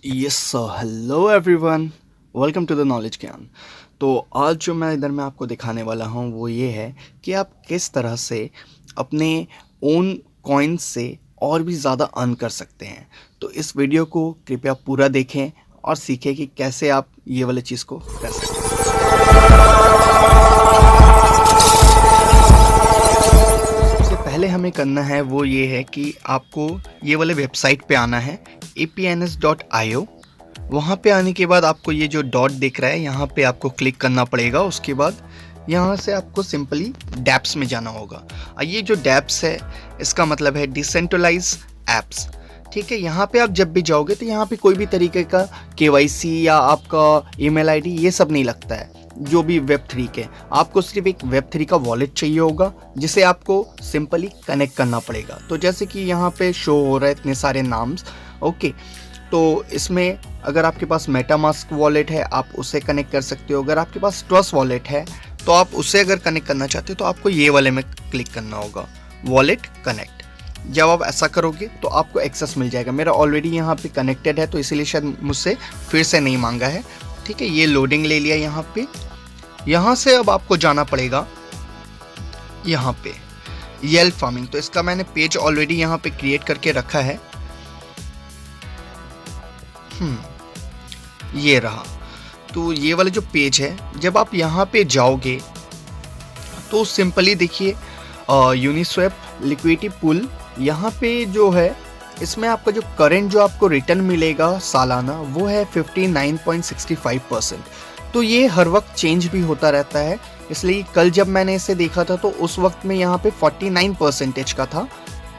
Yes sir, hello everyone, welcome to the knowledge ज्ञान। तो आज जो मैं इधर में आपको दिखाने वाला हूँ वो ये है कि आप किस तरह से अपने ओन कॉइन से और भी ज़्यादा अर्न कर सकते हैं। तो इस वीडियो को कृपया पूरा देखें और सीखें कि कैसे आप ये वाले चीज़ को कर सकते हैं। सबसे पहले हमें करना है वो ये है कि आपको ये वाले वेबसाइट पे आना है apns.io। वहाँ पे आने के बाद आपको ये जो डॉट दिख रहा है यहाँ पे आपको क्लिक करना पड़ेगा। उसके बाद यहाँ से आपको सिंपली डैप्स में जाना होगा। ये जो डैप्स है इसका मतलब है डिसेंट्रलाइज एप्स। ठीक है, यहाँ पे आप जब भी जाओगे तो यहाँ पे कोई भी तरीके का KYC या आपका ईमेल आईडी ये सब नहीं लगता है। जो भी वेब3 के, आपको सिर्फ एक वेब3 का वॉलेट चाहिए होगा जिसे आपको सिंपली कनेक्ट करना पड़ेगा। तो जैसे कि यहाँ पे शो हो रहा है इतने सारे नाम्स। ओके, तो इसमें अगर आपके पास मेटामास्क वॉलेट है आप उसे कनेक्ट कर सकते हो। अगर आपके पास ट्रस्ट वॉलेट है तो आप उसे अगर कनेक्ट करना चाहते हो तो आपको ये वाले में क्लिक करना होगा, वॉलेट कनेक्ट। जब आप ऐसा करोगे तो आपको एक्सेस मिल जाएगा। मेरा ऑलरेडी यहाँ पे कनेक्टेड है तो इसीलिए शायद मुझसे फिर से नहीं मांगा है। ठीक है, ये लोडिंग ले लिया यहाँ पे। यहाँ से अब आपको जाना पड़ेगा यहाँ पे येल्प फार्मिंग। तो इसका मैंने पेज ऑलरेडी यहाँ पे क्रिएट करके रखा है। ये रहा। तो ये वाला जो पेज है, जब आप यहाँ पे जाओगे तो सिंपली देखिए यूनिस्वैप लिक्विडिटी पूल यहाँ पे जो है, इसमें आपका जो करंट जो आपको रिटर्न मिलेगा सालाना वो है 59.65%। तो ये हर वक्त चेंज भी होता रहता है, इसलिए कल जब मैंने इसे देखा था तो उस वक्त में यहाँ पे 49% का था,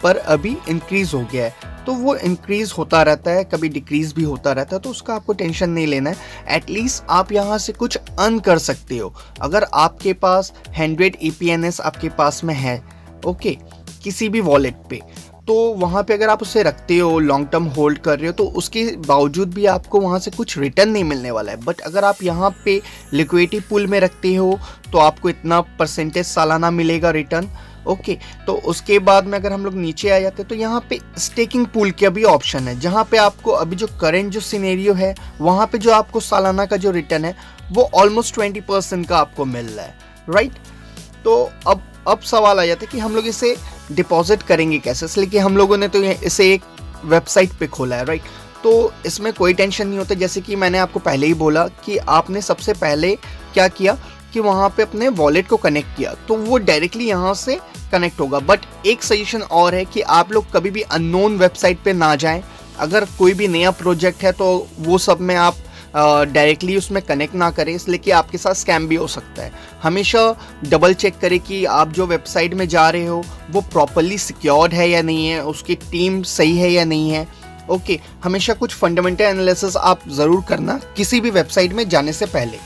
पर अभी इंक्रीज हो गया है। तो वो इंक्रीज होता रहता है, कभी डिक्रीज भी होता रहता है, तो उसका आपको टेंशन नहीं लेना है। एटलीस्ट आप यहाँ से कुछ अर्न कर सकते हो। अगर आपके पास 100 EPNS आपके पास में है, ओके, किसी भी वॉलेट पे, तो वहाँ पे अगर आप उसे रखते हो, लॉन्ग टर्म होल्ड कर रहे हो, तो उसके बावजूद भी आपको वहाँ से कुछ रिटर्न नहीं मिलने वाला है। बट अगर आप यहाँ पे लिक्विडिटी पूल में रखते हो तो आपको इतना परसेंटेज सालाना मिलेगा रिटर्न। ओके, तो उसके बाद में अगर हम लोग नीचे आ जाते हैं तो यहाँ पे स्टेकिंग पूल का भी ऑप्शन है, जहाँ पे आपको अभी जो करंट जो सिनेरियो है वहाँ पे जो आपको सालाना का जो रिटर्न है वो ऑलमोस्ट 20% का आपको मिल रहा है, राइट। तो अब सवाल आ जाता है कि हम लोग इसे डिपॉजिट करेंगे कैसे, इसलिए कि हम लोगों ने तो इसे एक वेबसाइट पे खोला है, राइट। तो इसमें कोई टेंशन नहीं होता। जैसे कि मैंने आपको पहले ही बोला कि आपने सबसे पहले क्या किया कि वहाँ पे अपने वॉलेट को कनेक्ट किया, तो वो डायरेक्टली यहाँ से कनेक्ट होगा। बट एक सजेशन और है कि आप लोग कभी भी अननोन वेबसाइट पे ना जाएं। अगर कोई भी नया प्रोजेक्ट है तो वो सब में आप डायरेक्टली उसमें कनेक्ट ना करें, इसलिए कि आपके साथ स्कैम भी हो सकता है। हमेशा डबल चेक करें कि आप जो वेबसाइट में जा रहे हो वो प्रॉपरली सिक्योर्ड है या नहीं है, उसकी टीम सही है या नहीं है। ओके, हमेशा कुछ फंडामेंटल एनालिसिस आप ज़रूर करना किसी भी वेबसाइट में जाने से पहले।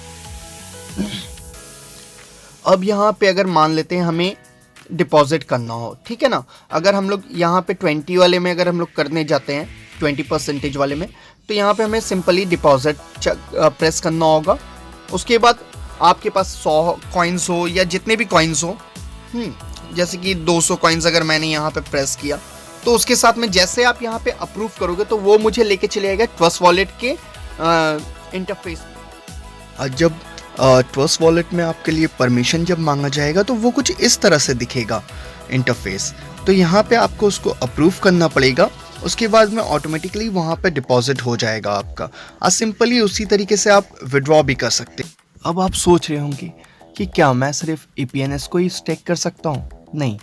अब यहाँ पे अगर मान लेते हैं हमें डिपॉजिट करना हो, ठीक है ना, अगर हम लोग यहाँ पे 20 वाले में अगर हम लोग करने जाते हैं 20% वाले में, तो यहाँ पे हमें सिंपली डिपॉजिट प्रेस करना होगा। उसके बाद आपके पास 100 कॉइन्स हो या जितने भी कॉइन्स हो, जैसे कि 200 कॉइन्स अगर मैंने यहाँ पे प्रेस किया तो उसके साथ में जैसे आप यहाँ पे अप्रूव करोगे तो वो मुझे लेके चले जाएगा ट्रस्ट वॉलेट के इंटरफेस पे। जब ट्रस्ट वॉलेट में आपके लिए परमिशन जब मांगा जाएगा तो वो कुछ इस तरह से दिखेगा इंटरफेस। तो यहाँ पे आपको उसको अप्रूव करना पड़ेगा। उसके बाद में ऑटोमेटिकली वहाँ पे डिपॉजिट हो जाएगा आपका। सिंपली उसी तरीके से आप विड्रॉ भी कर सकते हैं। अब आप सोच रहे होंगे कि क्या मैं सिर्फ EPNS को ही स्टेक कर सकता हूँ? नहीं,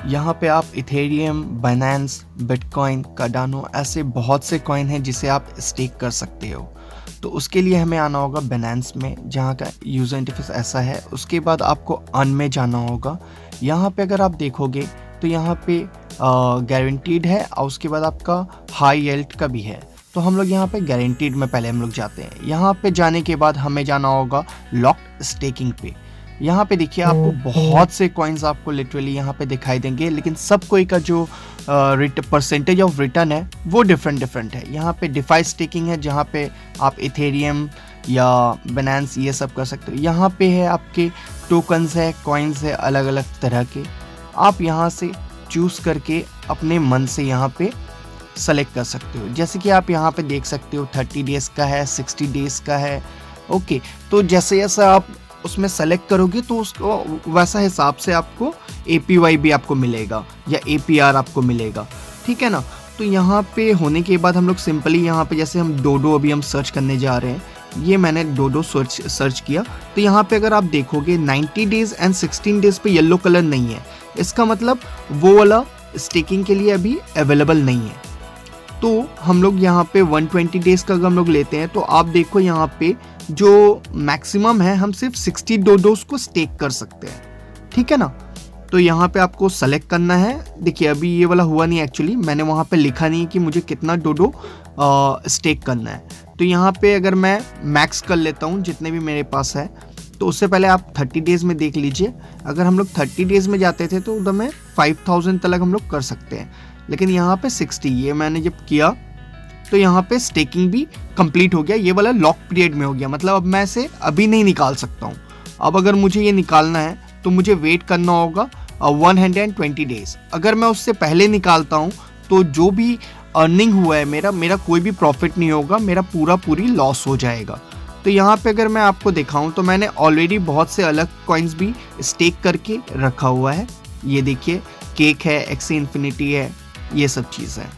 यहाँ पे आप इथेरियम, बाइनेंस, बिटकॉइन, कार्डानो, ऐसे बहुत से कॉइन हैं जिसे आप स्टेक कर सकते हो। तो उसके लिए हमें आना होगा बाइनेंस में, जहाँ का यूज़र इंटरफेस ऐसा है। उसके बाद आपको अर्न में जाना होगा। यहाँ पे अगर आप देखोगे तो यहाँ पे गारंटीड है और उसके बाद आपका हाई यील्ड का भी है। तो हम लोग यहाँ पे गारंटीड में पहले हम लोग जाते हैं। यहाँ पे जाने के बाद हमें जाना होगा लॉक्ड स्टेकिंग पे। यहाँ पे देखिए आपको बहुत से कॉइन्स आपको लिटरली यहाँ पे दिखाई देंगे, लेकिन सब कोई का जो परसेंटेज ऑफ रिटर्न है वो डिफरेंट है। यहाँ पे डिफाई स्टेकिंग है जहाँ पे आप इथेरियम या बाइनेंस ये सब कर सकते हो। यहाँ पे है आपके टोकन्स है, कॉइन्स है अलग अलग तरह के। आप यहाँ से चूज़ करके अपने मन से यहाँ पे सेलेक्ट कर सकते हो। जैसे कि आप यहाँ पे देख सकते हो 30 डेज़ का है, 60 डेज़ का है। ओके, तो जैसे जैसे आप उसमें सेलेक्ट करोगे तो उसको वैसा हिसाब से आपको APY भी आपको मिलेगा या APR आपको मिलेगा, ठीक है ना। तो यहाँ पे होने के बाद हम लोग सिंपली यहाँ पे जैसे हम डोडो अभी हम सर्च करने जा रहे हैं, ये मैंने डोडो सर्च किया। तो यहाँ पे अगर आप देखोगे 90 डेज़ एंड 16 डेज़ पे येलो कलर नहीं है, इसका मतलब वो वाला स्टेकिंग के लिए अभी अवेलेबल नहीं है। तो हम लोग यहाँ पे 120 डेज़ का अगर हम लोग लेते हैं तो आप देखो यहाँ पे जो मैक्सिमम है हम सिर्फ 60 डोडोज को स्टेक कर सकते हैं, ठीक है ना। तो यहाँ पे आपको सेलेक्ट करना है। देखिए अभी ये वाला हुआ नहीं, एक्चुअली मैंने वहाँ पे लिखा नहीं कि मुझे कितना डोडो स्टेक करना है। तो यहाँ पे अगर मैं मैक्स कर लेता हूँ जितने भी मेरे पास है, तो उससे पहले आप 30 डेज़ में देख लीजिए। अगर हम लोग 30 डेज़ में जाते थे तो उधर में 5000 तक हम लोग कर सकते हैं, लेकिन यहाँ पे 60, ये मैंने जब किया तो यहाँ पे स्टेकिंग भी कंप्लीट हो गया। ये वाला लॉक पीरियड में हो गया, मतलब अब मैं इसे अभी नहीं निकाल सकता हूँ। अब अगर मुझे ये निकालना है तो मुझे वेट करना होगा 120 डेज़। अगर मैं उससे पहले निकालता हूँ तो जो भी अर्निंग हुआ है मेरा कोई भी प्रॉफिट नहीं होगा, मेरा पूरी लॉस हो जाएगा। तो यहाँ पे अगर मैं आपको दिखाऊं तो मैंने ऑलरेडी बहुत से अलग कॉइन्स भी स्टेक करके रखा हुआ है। ये देखिए केक है, एक्सी इन्फिनिटी है, ये सब चीज़ है।